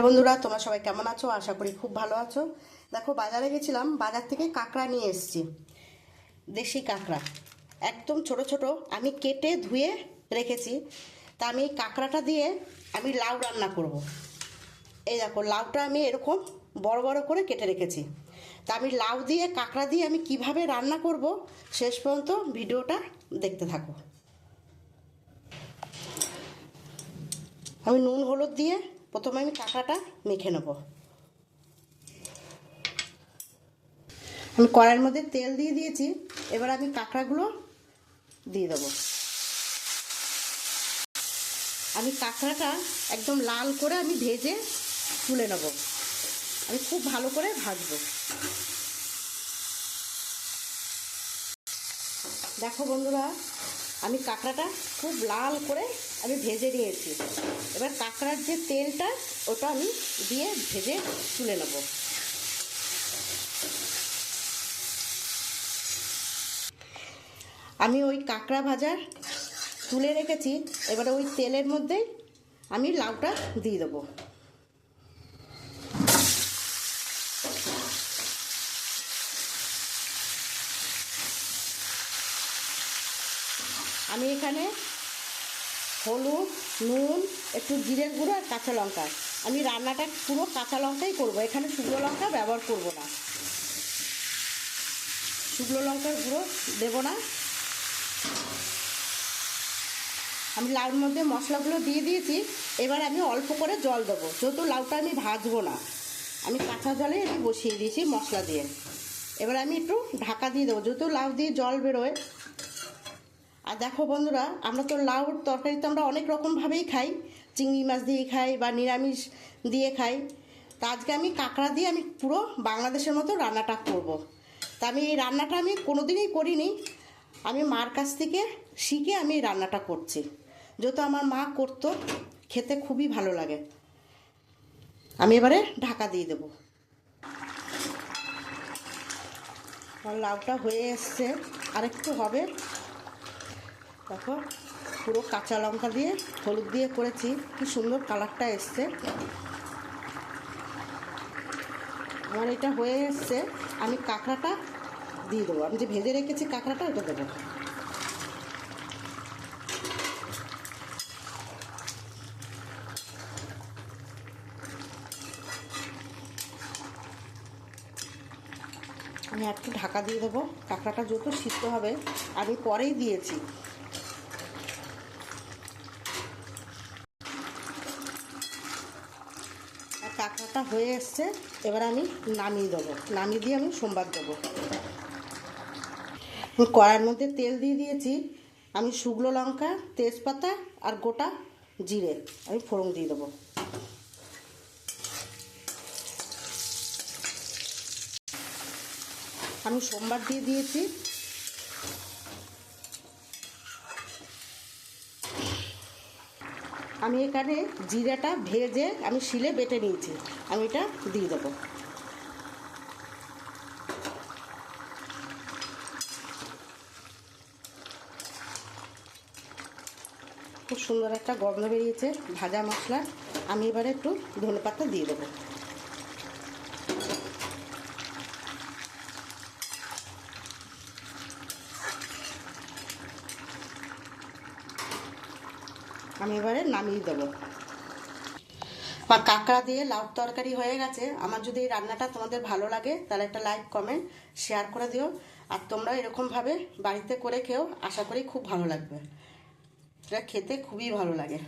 বন্ধুরা, তোমরা সবাই কেমন আছো? আশা করি খুব ভালো আছো। দেখো, বাজারে গেছিলাম, বাজার থেকে কাঁকড়া নিয়ে এসেছি। দেশি কাঁকড়া একদম ছোট ছোট আমি কেটে ধুয়ে রেখেছি। তা আমি এই কাঁকড়াটা দিয়ে আমি লাউ রান্না করব। এই দেখো, লাউটা আমি এরকম বড় বড় করে কেটে রেখেছি। তা আমি লাউ দিয়ে কাঁকড়া দিয়ে আমি কিভাবে রান্না করব শেষ পর্যন্ত ভিডিওটা দেখতে থাকো। আমি নুন হলুদ দিয়ে প্রথমে আমি কাঁকড়াটা মেখে নেব। আমি কড়াইয়ের মধ্যে তেল দিয়ে দিয়েছি। এবার আমি কাঁকড়াগুলো দিয়ে দেবো। আমি কাঁকড়াটা একদম লাল করে আমি ভেজে তুলে নেব। আমি খুব ভালো করে ভাজবো। দেখো বন্ধুরা, আমি কাঁকড়াটা খুব লাল করে আমি ভেজে নিয়েছি। এবার কাঁকড়ার যে তেলটা ওটা আমি দিয়ে ভেজে তুলে নেব। আমি ওই কাঁকড়া ভাজা তুলে রেখেছি। এবারে ওই তেলের মধ্যেই আমি লাউটা দিয়ে দেবো। আমি এখানে হলুদ, নুন, একটু জিরের গুঁড়ো আর কাঁচা লঙ্কা, আমি রান্নাটা পুরো কাঁচা লঙ্কাই করব, এখানে শুকনো লঙ্কা ব্যবহার করব না। শুকনো লঙ্কার গুঁড়ো দেব না। আমি লাউর মধ্যে মশলাগুলো দিয়ে দিয়েছি। এবার আমি অল্প করে জল দেবো, যেহেতু লাউটা আমি ভাজবো না, আমি কাঁচা জলে আমি বসিয়ে দিয়েছি মশলা দিয়ে। এবার আমি একটু ঢাকা দিয়ে দেবো, যেহেতু লাউ দিয়ে জল বেরোয়। আর দেখো বন্ধুরা, আমরা তো লাউর তরকারি তো আমরা অনেক রকমভাবেই খাই, চিংড়ি মাছ দিয়ে খাই বা নিরামিষ দিয়ে খাই। তা আজকে আমি কাঁকড়া দিয়ে আমি পুরো বাংলাদেশের মতো রান্নাটা করব। তা আমি এই রান্নাটা আমি কোনোদিনই করিনি, আমি মার কাছ থেকে শিখে আমি এই রান্নাটা করছি। যেহেতু আমার মা করতো, খেতে খুবই ভালো লাগে। আমি এবারে ঢাকা দিয়ে দেবো। আমার লাউটা হয়ে এসছে, আরেকটু হবে। দেখো, পুরো কাঁচা লঙ্কা দিয়ে হলুদ দিয়ে করেছি, কি সুন্দর কালারটা এসছে। আমার এটা হয়ে এসছে। আমি কাঁকড়াটা দিয়ে দেবো, আমি যে ভেজে রেখেছি কাঁকড়াটা ওটা দেবো। আমি একটু ঢাকা দিয়ে দেবো, কাঁকড়াটা যত সিদ্ধ হবে। আমি পরেই দিয়েছি। আর কাঁকড়াটা হয়ে এসছে, এবার আমি নামিয়ে দেবো। নামিয়ে দিয়ে আমি সোমবার দেবো। কড়াইয়ের মধ্যে তেল দিয়ে দিয়েছি। আমি শুকনো লঙ্কা, তেজপাতা আর গোটা জিরে আমি ফোড়ন দিয়ে দেবো। আমি সোমবার দিয়ে দিয়েছি। আমি এখানে জিরাটা ভেজে আমি শিলে বেটে নিয়েছি, আমি এটা দিয়ে দেবো। খুব সুন্দর একটা গন্ধ বেরিয়েছে ভাজা মশলা। আমি এবারে একটু ধনেপাতা দিয়ে দেবো। আমি এবারে নামিয়ে দেবো। আমার কাঁকড়া দিয়ে লাউ তরকারি হয়ে গেছে। আমার যদি এই রান্নাটা তোমাদের ভালো লাগে তাহলে একটা লাইক, কমেন্ট, শেয়ার করে দিও। আর তোমরা এরকমভাবে বাড়িতে করে খেও, আশা করি খুব ভালো লাগবে। এটা খেতে খুবই ভালো লাগে।